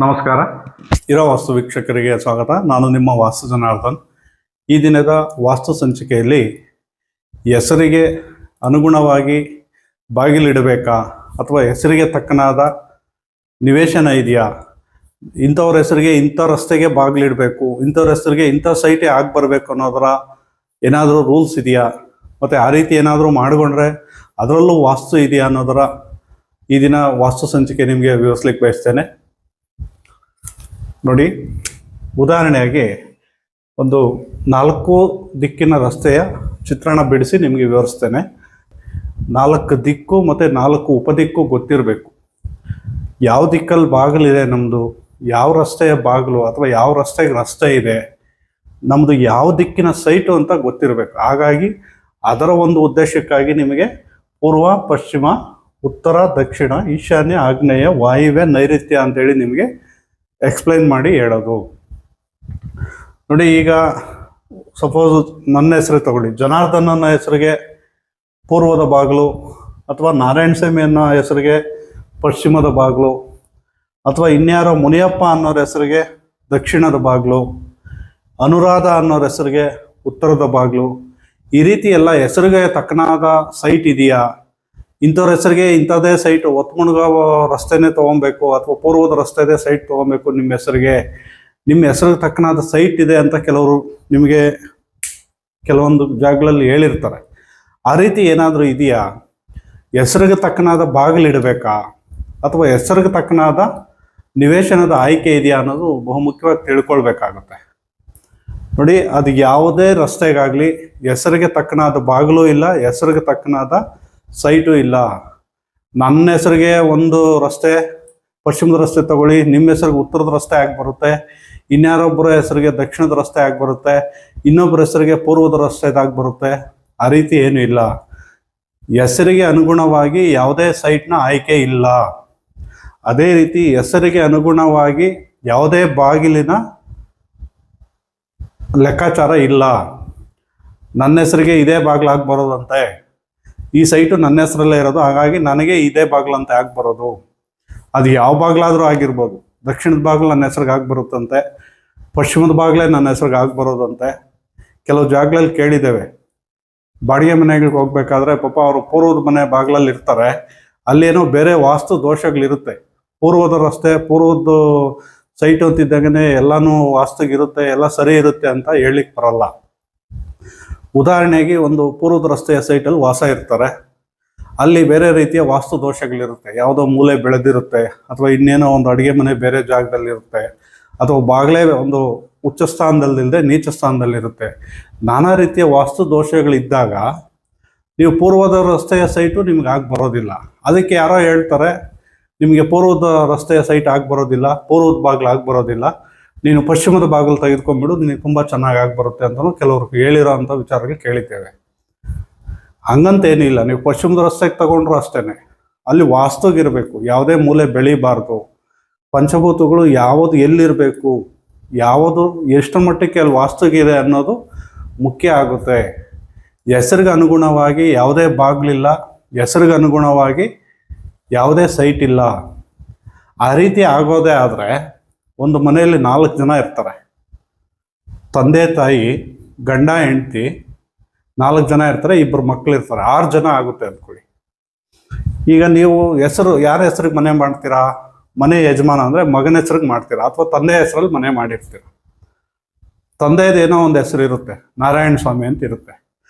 ನಮಸ್ಕಾರ. ಇರೋ ವಾಸ್ತು ವೀಕ್ಷಕರಿಗೆ ಸ್ವಾಗತ. ನಾನು ನಿಮ್ಮ ವಾಸ್ತು ಜನಾರ್ದನ್. ಈ ದಿನದ ವಾಸ್ತು ಸಂಚಿಕೆಯಲ್ಲಿ ಹೆಸರಿಗೆ ಅನುಗುಣವಾಗಿ ಬಾಗಿಲಿಡಬೇಕಾ ಅಥವಾ ಹೆಸರಿಗೆ ತಕ್ಕನಾದ ನಿವೇಶನ ಇದೆಯಾ, ಇಂಥವ್ರ ಹೆಸರಿಗೆ ಇಂಥ ರಸ್ತೆಗೆ ಬಾಗಿಲಿಡಬೇಕು, ಇಂಥವ್ರ ಹೆಸರಿಗೆ ಇಂಥ ಸೈಟೇ ಆಗಿ ಬರಬೇಕು ಅನ್ನೋದರ ಏನಾದರೂ ರೂಲ್ಸ್ ಇದೆಯಾ, ಮತ್ತು ಆ ರೀತಿ ಏನಾದರೂ ಮಾಡಿಕೊಂಡ್ರೆ ಅದರಲ್ಲೂ ವಾಸ್ತು ಇದೆಯಾ ಅನ್ನೋದರ ಈ ದಿನ ವಾಸ್ತು ಸಂಚಿಕೆ ನಿಮಗೆ ವಿವರಿಸ್ಲಿಕ್ಕೆ ಬಯಸ್ತೇನೆ. ನೋಡಿ, ಉದಾಹರಣೆಯಾಗಿ ಒಂದು 4 ದಿಕ್ಕಿನ ರಸ್ತೆಯ ಚಿತ್ರಣ ಬಿಡಿಸಿ ನಿಮಗೆ ವಿವರಿಸ್ತೇನೆ. 4 ದಿಕ್ಕು ಮತ್ತು 4 ಉಪದಿಕ್ಕು ಗೊತ್ತಿರಬೇಕು. ಯಾವ ದಿಕ್ಕಲ್ಲಿ ಬಾಗಿಲಿದೆ ನಮ್ಮದು, ಯಾವ ರಸ್ತೆಯ ಬಾಗಿಲು ಅಥವಾ ಯಾವ ರಸ್ತೆಗೆ ರಸ್ತೆ ಇದೆ, ನಮ್ಮದು ಯಾವ ದಿಕ್ಕಿನ ಸೈಟು ಅಂತ ಗೊತ್ತಿರಬೇಕು. ಹಾಗಾಗಿ ಅದರ ಒಂದು ಉದ್ದೇಶಕ್ಕಾಗಿ ನಿಮಗೆ ಪೂರ್ವ, ಪಶ್ಚಿಮ, ಉತ್ತರ, ದಕ್ಷಿಣ, ಈಶಾನ್ಯ, ಆಗ್ನೇಯ, ವಾಯುವ್ಯ, ನೈಋತ್ಯ ಅಂತೇಳಿ ನಿಮಗೆ ಎಕ್ಸ್ಪ್ಲೈನ್ ಮಾಡಿ ಹೇಳೋದು. ನೋಡಿ, ಈಗ ಸಪೋಸ್ ನನ್ನ ಹೆಸರು ತಗೊಳ್ಳಿ, ಜನಾರ್ದನ್ ಅನ್ನೋ ಹೆಸರಿಗೆ ಪೂರ್ವದ ಬಾಗಿಲು, ಅಥವಾ ನಾರಾಯಣ ಸ್ವಾಮಿ ಅನ್ನೋ ಹೆಸರಿಗೆ ಪಶ್ಚಿಮದ ಬಾಗಿಲು, ಅಥವಾ ಇನ್ಯಾರೋ ಮುನಿಯಪ್ಪ ಅನ್ನೋರ ಹೆಸರಿಗೆ ದಕ್ಷಿಣದ ಬಾಗಿಲು, ಅನುರಾಧ ಅನ್ನೋರ ಹೆಸರಿಗೆ ಉತ್ತರದ ಬಾಗಿಲು, ಈ ರೀತಿ ಎಲ್ಲ ಹೆಸರಿಗೆ ತಕ್ಕನಾದ ಸೈಟ್ ಇದೆಯಾ, ಇಂಥವ್ರ ಹೆಸರಿಗೆ ಇಂಥದ್ದೇ ಸೈಟ್ ಒತ್ಮುಣ್ಗಾವ ರಸ್ತೆನೇ ತೊಗೊಬೇಕು ಅಥವಾ ಪೂರ್ವದ ರಸ್ತೆದೇ ಸೈಟ್ ತೊಗೊಬೇಕು, ನಿಮ್ಮ ಹೆಸರಿಗೆ ತಕ್ಕನಾದ ಸೈಟ್ ಇದೆ ಅಂತ ಕೆಲವರು ನಿಮಗೆ ಕೆಲವೊಂದು ಜಾಗಗಳಲ್ಲಿ ಹೇಳಿರ್ತಾರೆ. ಆ ರೀತಿ ಏನಾದರೂ ಇದೆಯಾ, ಹೆಸರಿಗೆ ತಕ್ಕನಾದ ಬಾಗಿಲಿಡಬೇಕಾ ಅಥವಾ ಹೆಸರಿಗೆ ತಕ್ಕನಾದ ನಿವೇಶನದ ಆಯ್ಕೆ ಇದೆಯಾ ಅನ್ನೋದು ಬಹುಮುಖ್ಯವಾಗಿ ತಿಳ್ಕೊಳ್ಬೇಕಾಗುತ್ತೆ. ನೋಡಿ, ಅದು ಯಾವುದೇ ರಸ್ತೆಗಾಗಲಿ ಹೆಸರಿಗೆ ತಕ್ಕನಾದ ಬಾಗಿಲು ಇಲ್ಲ, ಹೆಸರಿಗೆ ತಕ್ಕನಾದ ಸೈಟು ಇಲ್ಲ. ನನ್ನ ಹೆಸರಿಗೆ ಒಂದು ರಸ್ತೆ ಪಶ್ಚಿಮದ ರಸ್ತೆ ತಗೊಳ್ಳಿ, ನಿಮ್ಮ ಹೆಸರಿಗೆ ಉತ್ತರದ ರಸ್ತೆ ಆಗಿ ಬರುತ್ತೆ, ಇನ್ಯಾರೊಬ್ಬರ ಹೆಸರಿಗೆ ದಕ್ಷಿಣದ ರಸ್ತೆ ಆಗಿ ಬರುತ್ತೆ, ಇನ್ನೊಬ್ಬರ ಹೆಸರಿಗೆ ಪೂರ್ವದ ರಸ್ತೆದಾಗಿ ಬರುತ್ತೆ. ಆ ರೀತಿ ಏನೂ ಇಲ್ಲ. ಹೆಸರಿಗೆ ಅನುಗುಣವಾಗಿ ಯಾವುದೇ ಸೈಟ್ನ ಆಯ್ಕೆ ಇಲ್ಲ. ಅದೇ ರೀತಿ ಹೆಸರಿಗೆ ಅನುಗುಣವಾಗಿ ಯಾವುದೇ ಬಾಗಿಲಿನ ಲೆಕ್ಕಾಚಾರ ಇಲ್ಲ. ನನ್ನ ಹೆಸರಿಗೆ ಇದೇ ಬಾಗಿಲಾಗಿ ಬರೋದಂತೆ, ಈ ಸೈಟು ನನ್ನ ಹೆಸರಲ್ಲೇ ಇರೋದು, ಹಾಗಾಗಿ ನನಗೆ ಇದೇ ಬಾಗಿಲಂತೆ ಆಗಿ ಬರೋದು. ಅದು ಯಾವ ಬಾಗಿಲಾದರೂ ಆಗಿರ್ಬೋದು. ದಕ್ಷಿಣದ ಬಾಗಿಲು ನನ್ನ ಹೆಸ್ರಿಗೆ ಆಗಿ ಬರುತ್ತಂತೆ, ಪಶ್ಚಿಮದ ಬಾಗಿಲೇ ನನ್ನ ಹೆಸ್ರಿಗೆ ಆಗಿ ಬರೋದಂತೆ. ಕೆಲವು ಜಾಗಗಳಲ್ಲಿ ಕೇಳಿದ್ದೇವೆ, ಬಾಡಿಗೆ ಮನೆಗಳಿಗೆ ಹೋಗ್ಬೇಕಾದ್ರೆ ಪಾಪ ಅವರು ಪೂರ್ವದ ಮನೆ ಬಾಗಿಲಲ್ಲಿ ಇರ್ತಾರೆ, ಅಲ್ಲೇನೋ ಬೇರೆ ವಾಸ್ತು ದೋಷಗಳಿರುತ್ತೆ. ಪೂರ್ವದ ರಸ್ತೆ, ಪೂರ್ವದ ಸೈಟು ಅಂತಿದ್ದಾಗನೇ ಎಲ್ಲನೂ ವಾಸ್ತುಗಿರುತ್ತೆ, ಎಲ್ಲ ಸರಿ ಇರುತ್ತೆ ಅಂತ ಹೇಳಲಿಕ್ಕೆ ಬರಲ್ಲ. ಉದಾಹರಣೆಗೆ ಒಂದು ಪೂರ್ವದ ರಸ್ತೆಯ ಸೈಟಲ್ಲಿ ವಾಸ ಇರ್ತಾರೆ, ಅಲ್ಲಿ ಬೇರೆ ರೀತಿಯ ವಾಸ್ತು ದೋಷಗಳಿರುತ್ತೆ. ಯಾವುದೋ ಮೂಲೆ ಬೆಳೆದಿರುತ್ತೆ, ಅಥವಾ ಇನ್ನೇನೋ ಒಂದು ಅಡುಗೆ ಮನೆ ಬೇರೆ ಜಾಗದಲ್ಲಿರುತ್ತೆ, ಅಥವಾ ಬಾಗಿಲೇ ಒಂದು ಉಚ್ಚ ಸ್ಥಾನದಲ್ಲಿಲ್ಲದೆ ನೀಚ ಸ್ಥಾನದಲ್ಲಿರುತ್ತೆ. ನಾನಾ ರೀತಿಯ ವಾಸ್ತು ದೋಷಗಳಿದ್ದಾಗ ನೀವು ಪೂರ್ವದ ರಸ್ತೆಯ ಸೈಟು ನಿಮ್ಗೆ ಆಗಿ ಬರೋದಿಲ್ಲ. ಅದಕ್ಕೆ ಯಾರೋ ಹೇಳ್ತಾರೆ, ನಿಮಗೆ ಪೂರ್ವದ ರಸ್ತೆಯ ಸೈಟ್ ಆಗಿ ಬರೋದಿಲ್ಲ, ಪೂರ್ವದ ಬಾಗಿಲು ಆಗಿ ಬರೋದಿಲ್ಲ, ನೀನು ಪಶ್ಚಿಮದ ಬಾಗಿಲು ತೆಗೆದುಕೊಂಡ್ಬಿಡು, ನಿನಗೆ ತುಂಬ ಚೆನ್ನಾಗಿ ಆಗಿಬರುತ್ತೆ ಅಂತಲೂ ಕೆಲವರು ಹೇಳಿರೋ ಅಂಥ ವಿಚಾರಗಳು ಕೇಳಿದ್ದೇವೆ. ಹಂಗಂತೇನಿಲ್ಲ, ನೀವು ಪಶ್ಚಿಮದ ರಸ್ತೆಗೆ ತಗೊಂಡ್ರು ಅಷ್ಟೇ, ಅಲ್ಲಿ ವಾಸ್ತುಗಿರಬೇಕು, ಯಾವುದೇ ಮೂಲೆ ಬೆಳಿಬಾರ್ದು. ಪಂಚಭೂತಗಳು ಯಾವುದು ಎಲ್ಲಿರಬೇಕು, ಯಾವುದು ಎಷ್ಟು ಮಟ್ಟಕ್ಕೆ ಅಲ್ಲಿ ವಾಸ್ತುಗಿದೆ ಅನ್ನೋದು ಮುಖ್ಯ ಆಗುತ್ತೆ. ಹೆಸರಿಗೆ ಅನುಗುಣವಾಗಿ ಯಾವುದೇ ಬಾಗಿಲಿಲ್ಲ, ಹೆಸರಿಗೆ ಅನುಗುಣವಾಗಿ ಯಾವುದೇ ಸೈಟ್ ಇಲ್ಲ. ಆ ರೀತಿ ಆಗೋದೇ ಆದರೆ ಒಂದು ಮನೆಯಲ್ಲಿ 4 ಜನ ಇರ್ತಾರೆ, ತಂದೆ ತಾಯಿ ಗಂಡ ಹೆಂಡತಿ 4 ಜನ ಇರ್ತಾರೆ, 2 ಮಕ್ಕಳು ಇರ್ತಾರೆ, 6 ಜನ ಆಗುತ್ತೆ ಅಂದ್ಕೊಳ್ಳಿ. ಈಗ ನೀವು ಹೆಸರು ಯಾರ ಹೆಸ್ರಿಗೆ ಮನೆ ಮಾಡ್ತೀರಾ, ಮನೆ ಯಜಮಾನ ಅಂದರೆ ಮಗನ ಹೆಸ್ರಿಗೆ ಮಾಡ್ತೀರಾ, ಅಥವಾ ತಂದೆ ಹೆಸರಲ್ಲಿ ಮನೆ ಮಾಡಿರ್ತೀರ. ತಂದೆಯದೇನೋ ಒಂದು ಹೆಸರು ಇರುತ್ತೆ, ನಾರಾಯಣ ಸ್ವಾಮಿ ಅಂತ ಇರುತ್ತೆ.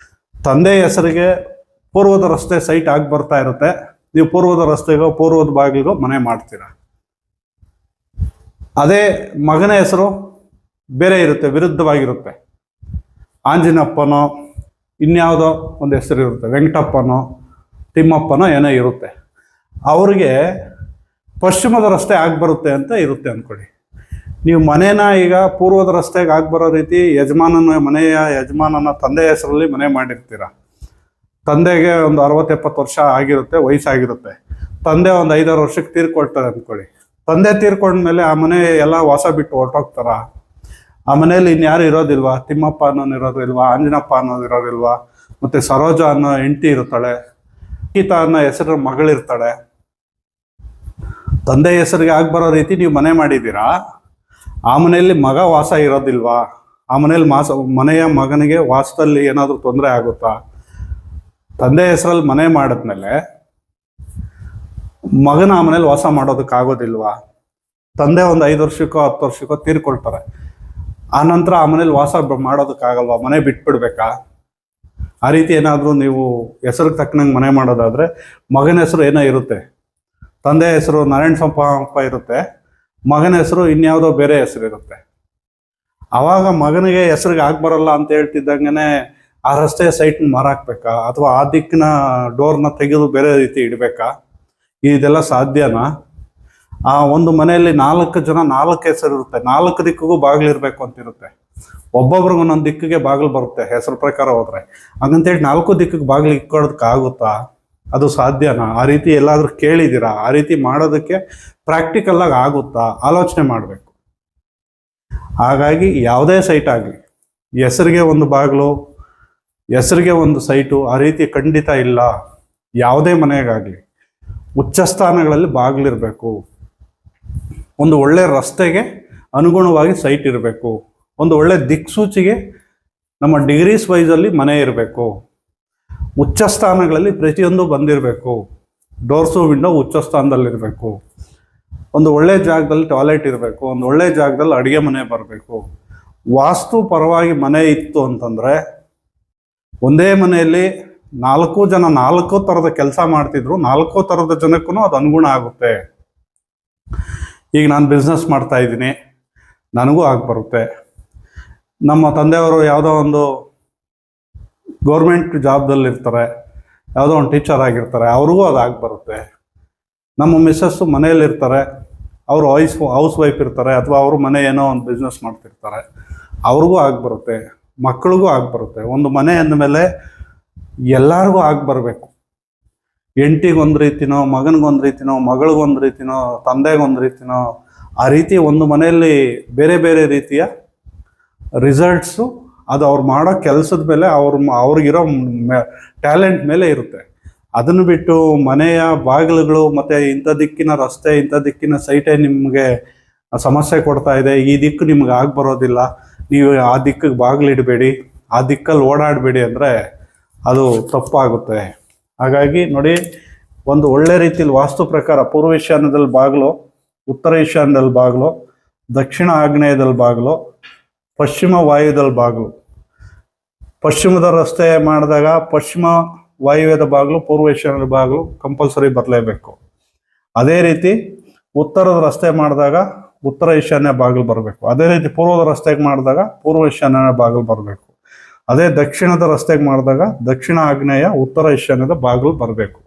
ತಂದೆ ಹೆಸರಿಗೆ ಪೂರ್ವದ ರಸ್ತೆ ಸೈಟ್ ಆಗಿ ಬರ್ತಾ ಇರುತ್ತೆ, ನೀವು ಪೂರ್ವದ ರಸ್ತೆಗೋ ಪೂರ್ವದ ಬಾಗಿಲಿಗೋ ಮನೆ ಮಾಡ್ತೀರಾ. ಅದೇ ಮಗನ ಹೆಸರು ಬೇರೆ ಇರುತ್ತೆ, ವಿರುದ್ಧವಾಗಿರುತ್ತೆ. ಆಂಜನಪ್ಪನೋ ಇನ್ಯಾವುದೋ ಒಂದು ಹೆಸರು ಇರುತ್ತೆ, ವೆಂಕಟಪ್ಪನೋ ತಿಮ್ಮಪ್ಪನೋ ಏನೋ ಇರುತ್ತೆ. ಅವ್ರಿಗೆ ಪಶ್ಚಿಮದ ರಸ್ತೆ ಆಗಿ ಬರುತ್ತೆ ಅಂತ ಇರುತ್ತೆ ಅಂದ್ಕೊಳ್ಳಿ. ನೀವು ಮನೇನ ಈಗ ಪೂರ್ವದ ರಸ್ತೆಗೆ ಆಗಿ ಬರೋ ರೀತಿ ಮನೆಯ ಯಜಮಾನನ ತಂದೆ ಹೆಸರಲ್ಲಿ ಮನೆ ಮಾಡಿರ್ತೀರ. ತಂದೆಗೆ ಒಂದು 60-70 ವರ್ಷ ಆಗಿರುತ್ತೆ, ವಯಸ್ಸಾಗಿರುತ್ತೆ. ತಂದೆ ಒಂದು 5-6 ವರ್ಷಕ್ಕೆ ತೀರ್ಕೊಳ್ತಾರೆ ಅಂದ್ಕೊಳ್ಳಿ. ತಂದೆ ತೀರ್ಕೊಂಡ್ಮೇಲೆ ಆ ಮನೆ ಎಲ್ಲ ವಾಸ ಬಿಟ್ಟು ಹೊರಟೋಗ್ತಾರ. ಆ ಮನೆಯಲ್ಲಿ ಇನ್ಯಾರು ಇರೋದಿಲ್ವಾ, ತಿಮ್ಮಪ್ಪ ಅನ್ನೋನು ಇರೋದಿಲ್ವಾ, ಆಂಜನಪ್ಪ ಅನ್ನೋದು ಇರೋದಿಲ್ವಾ, ಮತ್ತು ಸರೋಜ ಅನ್ನೋ ಹೆಂಡತಿ ಇರ್ತಾಳೆ, ಗೀತಾ ಅನ್ನೋ ಹೆಸರು ಮಗಳಿರ್ತಾಳೆ. ತಂದೆ ಹೆಸರಿಗೆ ಬರೋ ರೀತಿ ನೀವು ಮನೆ ಮಾಡಿದ್ದೀರಾ, ಆ ಮನೆಯಲ್ಲಿ ಮಗ ವಾಸ ಇರೋದಿಲ್ವಾ? ಆ ಮನೆಯಲ್ಲಿ ಮನೆಯ ಮಗನಿಗೆ ವಾಸದಲ್ಲಿ ಏನಾದರೂ ತೊಂದರೆ ಆಗುತ್ತಾ? ತಂದೆ ಹೆಸರಲ್ಲಿ ಮನೆ ಮಾಡಿದ್ಮೇಲೆ ಮಗನ ಆ ಮನೇಲಿ ವಾಸ ಮಾಡೋದಕ್ಕಾಗೋದಿಲ್ವಾ? ತಂದೆ ಒಂದು 5 ವರ್ಷಕ್ಕೋ 10 ವರ್ಷಕ್ಕೋ ತೀರ್ಕೊಳ್ತಾರೆ, ಆ ನಂತರ ಆ ಮನೇಲಿ ವಾಸ ಮಾಡೋದಕ್ಕಾಗಲ್ವಾ? ಮನೆ ಬಿಟ್ಬಿಡ್ಬೇಕಾ? ಆ ರೀತಿ ಏನಾದರೂ ನೀವು ಹೆಸರಿಗೆ ತಕ್ಕನಂಗೆ ಮನೆ ಮಾಡೋದಾದರೆ ಮಗನ ಹೆಸರು ಏನೋ ಇರುತ್ತೆ, ತಂದೆ ಹೆಸರು ನಾರಾಯಣ ಸಂಪ ಇರುತ್ತೆ, ಮಗನ ಹೆಸರು ಇನ್ಯಾವುದೋ ಬೇರೆ ಹೆಸರು ಇರುತ್ತೆ. ಆವಾಗ ಮಗನಿಗೆ ಹೆಸರಿಗೆ ಬರಲ್ಲ ಅಂತ ಹೇಳ್ತಿದ್ದಂಗೆ ಆ ರಸ್ತೆಯ ಸೈಟ್ನ ಮಾರಾಕ್ಬೇಕಾ? ಅಥವಾ ಆ ದಿಕ್ಕಿನ ಡೋರ್ನ ತೆಗೆದು ಬೇರೆ ರೀತಿ ಇಡಬೇಕಾ? ಇದೆಲ್ಲ ಸಾಧ್ಯನಾ? ಆ ಒಂದು ಮನೆಯಲ್ಲಿ 4 ಜನ 4 ಹೆಸರು ಇರುತ್ತೆ, 4 ದಿಕ್ಕಿಗೂ ಬಾಗಿಲಿರ್ಬೇಕು ಅಂತಿರುತ್ತೆ. ಒಬ್ಬೊಬ್ರಿಗೆ ಒಂದೊಂದು ದಿಕ್ಕಿಗೆ ಬಾಗಿಲು ಬರುತ್ತೆ ಹೆಸರು ಪ್ರಕಾರ ಹೋದ್ರೆ. ಹಂಗಂತೇಳಿ 4 ದಿಕ್ಕಿಗೆ ಬಾಗಿಲು ಇಕ್ಕೋದಕ್ಕಾಗುತ್ತಾ? ಅದು ಸಾಧ್ಯನಾ? ಆ ರೀತಿ ಎಲ್ಲಾದ್ರೂ ಕೇಳಿದ್ದೀರಾ? ಆ ರೀತಿ ಮಾಡೋದಕ್ಕೆ ಪ್ರಾಕ್ಟಿಕಲ್ ಆಗಿ ಆಗುತ್ತಾ? ಆಲೋಚನೆ ಮಾಡಬೇಕು. ಹಾಗಾಗಿ ಯಾವುದೇ ಸೈಟ್ ಆಗಲಿ, ಹೆಸರಿಗೆ ಒಂದು ಬಾಗಿಲು, ಹೆಸರಿಗೆ ಒಂದು ಸೈಟು, ಆ ರೀತಿ ಖಂಡಿತ ಇಲ್ಲ. ಯಾವುದೇ ಮನೆಗಾಗಲಿ ಉಚ್ಚ ಸ್ಥಾನಗಳಲ್ಲಿ ಬಾಗಿಲಿರಬೇಕು. ಒಂದು ಒಳ್ಳೆ ರಸ್ತೆಗೆ ಅನುಗುಣವಾಗಿ ಸೈಟ್ ಇರಬೇಕು. ಒಂದು ಒಳ್ಳೆ ದಿಕ್ಸೂಚಿಗೆ ನಮ್ಮ ಡಿಗ್ರೀಸ್ ವೈಸಲ್ಲಿ ಮನೆ ಇರಬೇಕು. ಉಚ್ಚ ಸ್ಥಾನಗಳಲ್ಲಿ ಪ್ರತಿಯೊಂದು ಬಂದಿರಬೇಕು. ಡೋರ್ಸು ವಿಂಡೋ ಉಚ್ಚ ಸ್ಥಾನದಲ್ಲಿರಬೇಕು. ಒಂದು ಒಳ್ಳೆ ಜಾಗದಲ್ಲಿ ಟಾಯ್ಲೆಟ್ ಇರಬೇಕು. ಒಂದು ಒಳ್ಳೆ ಜಾಗದಲ್ಲಿ ಅಡುಗೆ ಮನೆ ಬರಬೇಕು. ವಾಸ್ತು ಪರವಾಗಿ ಮನೆ ಇತ್ತು ಅಂತಂದರೆ ಒಂದೇ ಮನೆಯಲ್ಲಿ 4 ಜನ 4 ಥರದ ಕೆಲಸ ಮಾಡ್ತಿದ್ರು, 4 ಥರದ ಜನಕ್ಕೂ ಅದು ಅನುಗುಣ ಆಗುತ್ತೆ. ಈಗ ನಾನು ಬಿಸ್ನೆಸ್ ಮಾಡ್ತಾ ಇದ್ದೀನಿ, ನನಗೂ ಬರುತ್ತೆ. ನಮ್ಮ ತಂದೆಯವರು ಯಾವುದೋ ಒಂದು ಗೌರ್ಮೆಂಟ್ ಜಾಬ್ದಲ್ಲಿರ್ತಾರೆ, ಯಾವುದೋ ಒಂದು ಟೀಚರ್ ಆಗಿರ್ತಾರೆ, ಅವ್ರಿಗೂ ಅದು ಬರುತ್ತೆ. ನಮ್ಮ ಮಿಸ್ಸಸ್ಸು ಮನೆಯಲ್ಲಿರ್ತಾರೆ, ಅವರು ಹೌಸ್ ವೈಫ್ ಇರ್ತಾರೆ, ಅಥವಾ ಅವರು ಮನೆ ಏನೋ ಒಂದು ಬಿಸ್ನೆಸ್ ಮಾಡ್ತಿರ್ತಾರೆ, ಅವ್ರಿಗೂ ಬರುತ್ತೆ. ಮಕ್ಕಳಿಗೂ ಬರುತ್ತೆ. ಒಂದು ಮನೆ ಅಂದಮೇಲೆ ಎಲ್ಲರಿಗೂ ಬರಬೇಕು. ಹೆಂಡತಿಗೊಂದು ರೀತಿನೋ, ಮಗನಿಗೊಂದು ರೀತಿನೋ, ಮಗಳಿಗೊಂದು ರೀತಿನೋ, ತಂದೆಗೊಂದು ರೀತಿನೋ, ಆ ರೀತಿ ಒಂದು ಮನೆಯಲ್ಲಿ ಬೇರೆ ಬೇರೆ ರೀತಿಯ ರಿಸಲ್ಟ್ಸು ಅದು ಅವ್ರು ಮಾಡೋ ಕೆಲಸದ ಮೇಲೆ ಅವ್ರಿಗಿರೋ ಟ್ಯಾಲೆಂಟ್ ಮೇಲೆ ಇರುತ್ತೆ. ಅದನ್ನು ಬಿಟ್ಟು ಮನೆಯ ಬಾಗಿಲುಗಳು ಮತ್ತು ಇಂಥ ದಿಕ್ಕಿನ ರಸ್ತೆ, ಇಂಥ ದಿಕ್ಕಿನ ಸೈಟೇ ನಿಮಗೆ ಸಮಸ್ಯೆ ಕೊಡ್ತಾ ಇದೆ, ಈ ದಿಕ್ಕು ನಿಮ್ಗೆ ಬರೋದಿಲ್ಲ, ನೀವು ಆ ದಿಕ್ಕಿಗೆ ಬಾಗಿಲಿಡಬೇಡಿ, ಆ ದಿಕ್ಕಲ್ಲಿ ಓಡಾಡಬೇಡಿ ಅಂದರೆ ಅದು ತಪ್ಪಾಗುತ್ತೆ. ಹಾಗಾಗಿ ನೋಡಿ, ಒಂದು ಒಳ್ಳೆ ರೀತಿಯಲ್ಲಿ ವಾಸ್ತು ಪ್ರಕಾರ ಪೂರ್ವ ಈಶಾನ್ಯದಲ್ಲಿ ಬಾಗಿಲು, ಉತ್ತರ ಈಶಾನ್ಯದಲ್ಲಿ ಬಾಗಿಲು, ದಕ್ಷಿಣ ಆಗ್ನೇಯದಲ್ಲಿ ಬಾಗಿಲು, ಪಶ್ಚಿಮ ವಾಯುವ್ಯದಲ್ಲಿ ಬಾಗಿಲು. ಪಶ್ಚಿಮದ ರಸ್ತೆ ಮಾಡಿದಾಗ ಪಶ್ಚಿಮ ವಾಯುವ್ಯದ ಬಾಗಿಲು, ಪೂರ್ವ ಈಶಾನ್ಯದ ಬಾಗಿಲು ಕಂಪಲ್ಸರಿ ಬರಲೇಬೇಕು. ಅದೇ ರೀತಿ ಉತ್ತರದ ರಸ್ತೆ ಮಾಡಿದಾಗ ಉತ್ತರ ಈಶಾನ್ಯ ಬಾಗಿಲು ಬರಬೇಕು. ಅದೇ ರೀತಿ ಪೂರ್ವದ ರಸ್ತೆಗೆ ಮಾಡಿದಾಗ ಪೂರ್ವ ಈಶಾನ್ಯ ಬಾಗಿಲು ಬರಬೇಕು. ಅದೇ ದಕ್ಷಿಣದ ರಸ್ತೆಗೆ ಮಾಡಿದಾಗ ದಕ್ಷಿಣ ಆಗ್ನೇಯ ಉತ್ತರ ಈಶಾನ್ಯದ ಬಾಗಿಲು ಬರಬೇಕು.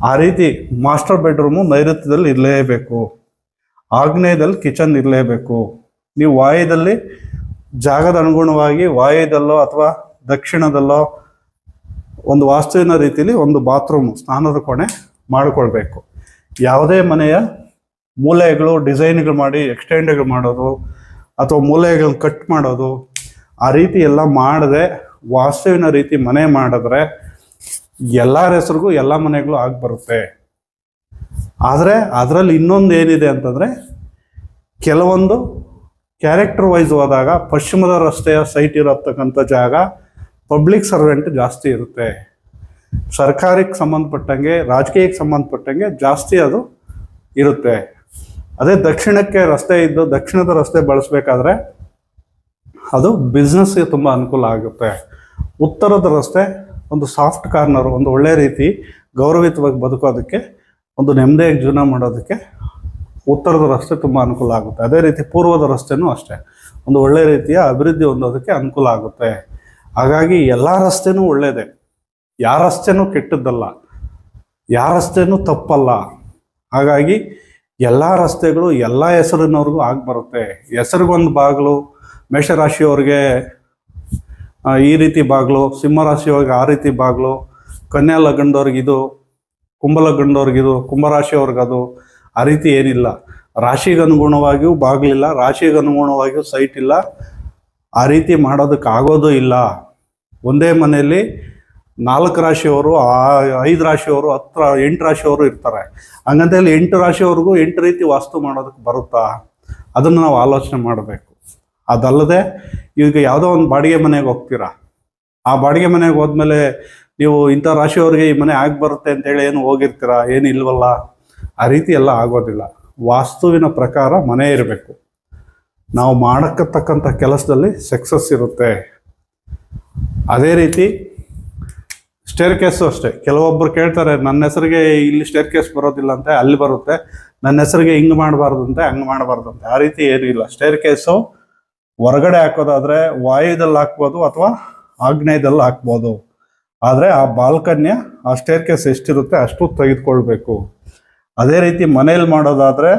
ಆ ರೀತಿ ಮಾಸ್ಟರ್ ಬೆಡ್ರೂಮು ನೈಋತ್ಯದಲ್ಲಿ ಇರಲೇಬೇಕು. ಆಗ್ನೇಯದಲ್ಲಿ ಕಿಚನ್ ಇರಲೇಬೇಕು. ನೀವು ವಾಯುದಲ್ಲಿ ಜಾಗದ ಅನುಗುಣವಾಗಿ ವಾಯುದಲ್ಲೋ ಅಥವಾ ದಕ್ಷಿಣದಲ್ಲೋ ಒಂದು ವಾಸ್ತುವಿನ ರೀತಿಯಲ್ಲಿ ಒಂದು ಬಾತ್ರೂಮ್, ಸ್ನಾನದ ಕೋಣೆ ಮಾಡಿಕೊಳ್ಬೇಕು. ಯಾವುದೇ ಮನೆಯ ಮೂಲೆಗಳು ಡಿಸೈನ್ಗಳು ಮಾಡಿ ಎಕ್ಸ್ಟೆಂಡ್ಗಳು ಮಾಡೋದು ಅಥವಾ ಮೂಲೆಗಳನ್ನ ಕಟ್ ಮಾಡೋದು, ಆ ರೀತಿ ಎಲ್ಲ ಮಾಡದೆ ವಾಸ್ತುವಿನ ರೀತಿ ಮನೆ ಮಾಡಿದ್ರೆ ಎಲ್ಲರ ಹೆಸರಿಗೂ ಎಲ್ಲ ಮನೆಗಳು ಬರುತ್ತೆ. ಆದರೆ ಅದರಲ್ಲಿ ಇನ್ನೊಂದು ಏನಿದೆ ಅಂತಂದರೆ, ಕೆಲವೊಂದು ಕ್ಯಾರೆಕ್ಟರ್ ವೈಸ್ ಹೋದಾಗ ಪಶ್ಚಿಮದ ರಸ್ತೆಯ ಸೈಟ್ ಇರತಕ್ಕಂಥ ಜಾಗ ಪಬ್ಲಿಕ್ ಸರ್ವೆಂಟ್ ಜಾಸ್ತಿ ಇರುತ್ತೆ. ಸರ್ಕಾರಕ್ಕೆ ಸಂಬಂಧಪಟ್ಟಂಗೆ, ರಾಜಕೀಯಕ್ಕೆ ಸಂಬಂಧಪಟ್ಟಂಗೆ ಜಾಸ್ತಿ ಅದು ಇರುತ್ತೆ. ಅದೇ ದಕ್ಷಿಣಕ್ಕೆ ರಸ್ತೆ ಇದ್ದು ದಕ್ಷಿಣದ ರಸ್ತೆ ಬಳಸಬೇಕಾದ್ರೆ ಅದು ಬಿಸ್ನೆಸ್ಗೆ ತುಂಬ ಅನುಕೂಲ ಆಗುತ್ತೆ. ಉತ್ತರದ ರಸ್ತೆ ಒಂದು ಸಾಫ್ಟ್ ಕಾರ್ನರು, ಒಂದು ಒಳ್ಳೆ ರೀತಿ ಗೌರವಿತವಾಗಿ ಬದುಕೋದಕ್ಕೆ, ಒಂದು ನೆಮ್ಮದಿಯಾಗಿ ಜೀವನ ಮಾಡೋದಕ್ಕೆ ಉತ್ತರದ ರಸ್ತೆ ತುಂಬ ಅನುಕೂಲ ಆಗುತ್ತೆ. ಅದೇ ರೀತಿ ಪೂರ್ವದ ರಸ್ತೆನೂ ಅಷ್ಟೇ, ಒಂದು ಒಳ್ಳೆ ರೀತಿಯ ಅಭಿವೃದ್ಧಿ ಹೊಂದೋದಕ್ಕೆ ಅನುಕೂಲ ಆಗುತ್ತೆ. ಹಾಗಾಗಿ ಎಲ್ಲ ರಸ್ತೆನೂ ಒಳ್ಳೆಯದೇ, ಯಾವ ರಸ್ತೆನೂ ಕೆಟ್ಟದ್ದಲ್ಲ, ಯಾವ ರಸ್ತೆನೂ ತಪ್ಪಲ್ಲ. ಹಾಗಾಗಿ ಎಲ್ಲ ರಸ್ತೆಗಳು ಎಲ್ಲ ಹೆಸರಿನವ್ರಿಗೂ ಬರುತ್ತೆ. ಹೆಸರಿಗೊಂದು ಬಾಗಿಲು, ಮೇಷರಾಶಿಯವ್ರಿಗೆ ಈ ರೀತಿ ಬಾಗಿಲು, ಸಿಂಹರಾಶಿಯವ್ರಿಗೆ ಆ ರೀತಿ ಬಾಗಿಲು, ಕನ್ಯಾ ಲಗ್ನದವ್ರಿಗಿದು, ಕುಂಭ ಲಗ್ನದವ್ರಿಗಿದು, ಕುಂಭರಾಶಿಯವ್ರಿಗದು, ಆ ರೀತಿ ಏನಿಲ್ಲ. ರಾಶಿಗೆ ಅನುಗುಣವಾಗಿಯೂ ಬಾಗಿಲಿಲ್ಲ, ರಾಶಿಗೆ ಅನುಗುಣವಾಗಿಯೂ ಸೈಟ್ ಇಲ್ಲ. ಆ ರೀತಿ ಮಾಡೋದಕ್ಕಾಗೋದು ಇಲ್ಲ. ಒಂದೇ ಮನೆಯಲ್ಲಿ 4 ರಾಶಿಯವರು 5 ರಾಶಿಯವರು 8 ರಾಶಿಯವರು ಇರ್ತಾರೆ. ಹಂಗಂತ ಹೇಳಿ 8 ರಾಶಿಯವರೆಗೂ 8 ರೀತಿ ವಾಸ್ತು ಮಾಡೋದಕ್ಕೆ ಬರುತ್ತಾ? ಅದನ್ನು ನಾವು ಆಲೋಚನೆ ಮಾಡಬೇಕು. ಅದಲ್ಲದೆ ಈಗ ಯಾವುದೋ ಒಂದು ಬಾಡಿಗೆ ಮನೆಗೆ ಹೋಗ್ತೀರಾ, ಆ ಬಾಡಿಗೆ ಮನೆಗೆ ಹೋದ್ಮೇಲೆ ನೀವು ಇಂಥ ರಾಶಿಯವರಿಗೆ ಈ ಮನೆ ಆಗಿ ಬರುತ್ತೆ ಅಂತೇಳಿ ಏನು ಹೋಗಿರ್ತೀರಾ? ಏನು ಇಲ್ವಲ್ಲ. ಆ ರೀತಿ ಎಲ್ಲ ಆಗೋದಿಲ್ಲ. ವಾಸ್ತುವಿನ ಪ್ರಕಾರ ಮನೆ ಇರಬೇಕು. ನಾವು ಮಾಡಕ್ಕತಕ್ಕಂಥ ಕೆಲಸದಲ್ಲಿ ಸಕ್ಸಸ್ ಇರುತ್ತೆ. ಅದೇ ರೀತಿ ಸ್ಟೇರ್ ಕೇಸು ಅಷ್ಟೇ. ಕೆಲವೊಬ್ಬರು ಕೇಳ್ತಾರೆ, ನನ್ನ ಹೆಸರಿಗೆ ಇಲ್ಲಿ ಸ್ಟೇರ್ ಕೇಸ್ ಬರೋದಿಲ್ಲ ಅಂತೆ, ಅಲ್ಲಿ ಬರುತ್ತೆ. ನನ್ನ ಹೆಸರಿಗೆ ಹಿಂಗೆ ಮಾಡಬಾರ್ದಂತೆ, ಹಂಗೆ ಮಾಡಬಾರ್ದಂತೆ. ಆ ರೀತಿ ಏನೂ ಇಲ್ಲ. ಸ್ಟೇರ್ ಕೇಸು ಹೊರಗಡೆ ಹಾಕೋದಾದ್ರೆ ವಾಯುದಲ್ಲಿ ಹಾಕ್ಬೋದು ಅಥವಾ ಆಗ್ನೇಯದಲ್ಲಿ ಹಾಕ್ಬೋದು. ಆದರೆ ಆ ಬಾಲ್ಕನ್ಯ ಆ ಸ್ಟೇರ್ ಕೇಸ್ ಎಷ್ಟಿರುತ್ತೆ ಅಷ್ಟು ತೆಗೆದುಕೊಳ್ಬೇಕು. ಅದೇ ರೀತಿ ಮನೇಲಿ ಮಾಡೋದಾದರೆ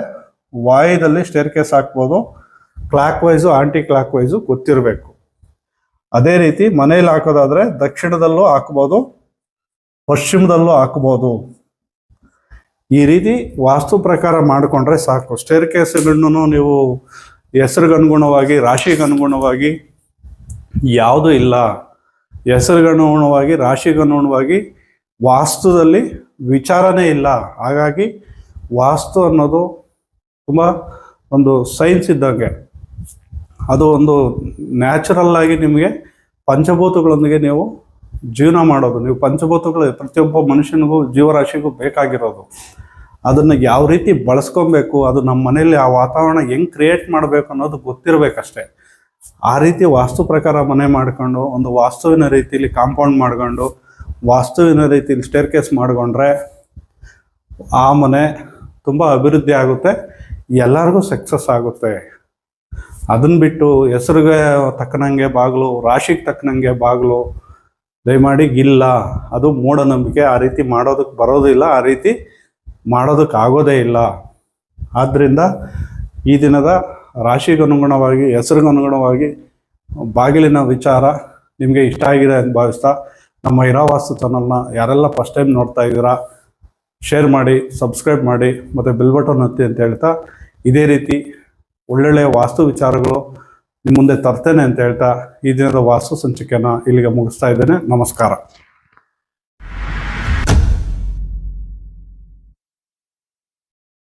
ವಾಯುದಲ್ಲಿ ಸ್ಟೇರ್ ಕೇಸ್ ಹಾಕ್ಬೋದು. Clockwise anticlockwise ಗೊತ್ತಿರಬೇಕು. ಅದೇ ರೀತಿ ಮನೇಲಿ ಹಾಕೋದಾದರೆ ದಕ್ಷಿಣದಲ್ಲೂ ಹಾಕ್ಬೋದು, ಪಶ್ಚಿಮದಲ್ಲೂ ಹಾಕ್ಬೋದು. ಈ ರೀತಿ ವಾಸ್ತು ಪ್ರಕಾರ ಮಾಡಿಕೊಂಡ್ರೆ ಸಾಕು. ಸ್ಟೇರ್ ಕೇಸ್ಗಳನ್ನು ನೀವು ಹೆಸರಿಗನುಗುಣವಾಗಿ ರಾಶಿಗನುಗುಣವಾಗಿ ಯಾವುದೂ ಇಲ್ಲ. ಹೆಸರಿಗನುಗುಣವಾಗಿ ರಾಶಿಗನುಗುಣವಾಗಿ ವಾಸ್ತುದಲ್ಲಿ ವಿಚಾರನೇ ಇಲ್ಲ. ಹಾಗಾಗಿ ವಾಸ್ತು ಅನ್ನೋದು ತುಂಬ ಒಂದು ಸೈನ್ಸ್ ಇದ್ದಂಗೆ. ಅದು ಒಂದು ನ್ಯಾಚುರಲ್ ಆಗಿ ನಿಮಗೆ ಪಂಚಭೂತಗಳೊಂದಿಗೆ ನೀವು ಜೀವನ ಮಾಡೋದು. ನೀವು ಪಂಚಭೂತಗಳು ಪ್ರತಿಯೊಬ್ಬ ಮನುಷ್ಯನಿಗೂ ಜೀವರಾಶಿಗೂ ಬೇಕಾಗಿರೋದು. ಅದನ್ನು ಯಾವ ರೀತಿ ಬಳಸ್ಕೊಬೇಕು, ಅದು ನಮ್ಮ ಮನೇಲಿ ಆ ವಾತಾವರಣ ಹೆಂಗೆ ಕ್ರಿಯೇಟ್ ಮಾಡಬೇಕು ಅನ್ನೋದು ಗೊತ್ತಿರಬೇಕಷ್ಟೆ. ಆ ರೀತಿ ವಾಸ್ತು ಪ್ರಕಾರ ಮನೆ ಮಾಡ್ಕೊಂಡು, ಒಂದು ವಾಸ್ತುವಿನ ರೀತಿಯಲ್ಲಿ ಕಾಂಪೌಂಡ್ ಮಾಡ್ಕೊಂಡು, ವಾಸ್ತುವಿನ ರೀತಿಯಲ್ಲಿ ಸ್ಟೇರ್ ಕೇಸ್ ಮಾಡಿಕೊಂಡ್ರೆ ಆ ಮನೆ ತುಂಬ ಅಭಿವೃದ್ಧಿ ಆಗುತ್ತೆ, ಎಲ್ಲರಿಗೂ ಸಕ್ಸಸ್ ಆಗುತ್ತೆ. ಅದನ್ನು ಬಿಟ್ಟು ಹೆಸರಿಗೆ ತಕ್ಕನಂಗೆ ಬಾಗಿಲು, ರಾಶಿಗೆ ತಕ್ಕನಂಗೆ ಬಾಗಿಲು ದಯಮಾಡಿ ಇಲ್ಲ. ಅದು ಮೂಢನಂಬಿಕೆ. ಆ ರೀತಿ ಮಾಡೋದಕ್ಕೆ ಬರೋದಿಲ್ಲ, ಆ ರೀತಿ ಮಾಡೋದಕ್ಕೆ ಆಗೋದೇ ಇಲ್ಲ. ಆದ್ದರಿಂದ ಈ ದಿನದ ರಾಶಿಗನುಗುಣವಾಗಿ, ಹೆಸರಿಗನುಗುಣವಾಗಿ ಬಾಗಿಲಿನ ವಿಚಾರ ನಿಮಗೆ ಇಷ್ಟ ಆಗಿದೆ ಅಂತ ಭಾವಿಸ್ತಾ, ನಮ್ಮ ಇರಾವಾಸ್ತು ಚಾನಲ್ನ ಯಾರೆಲ್ಲ ಫಸ್ಟ್ ಟೈಮ್ ನೋಡ್ತಾ ಇದ್ದೀರಾ ಶೇರ್ ಮಾಡಿ, ಸಬ್ಸ್ಕ್ರೈಬ್ ಮಾಡಿ, ಮತ್ತು ಬೆಲ್ ಬಟನ್ ಒತ್ತಿ ಅಂತ ಹೇಳ್ತಾ, ಇದೇ ರೀತಿ ಒಳ್ಳೊಳ್ಳೆಯ ವಾಸ್ತು ವಿಚಾರಗಳು ನಿಮ್ಮ ಮುಂದೆ ತರ್ತೇನೆ ಅಂತ ಹೇಳ್ತಾ ಈ ದಿನದ ವಾಸ್ತು ಸಂಚಿಕೆಯನ್ನು ಇಲ್ಲಿಗೆ ಮುಗಿಸ್ತಾ ಇದ್ದೇನೆ. ನಮಸ್ಕಾರ.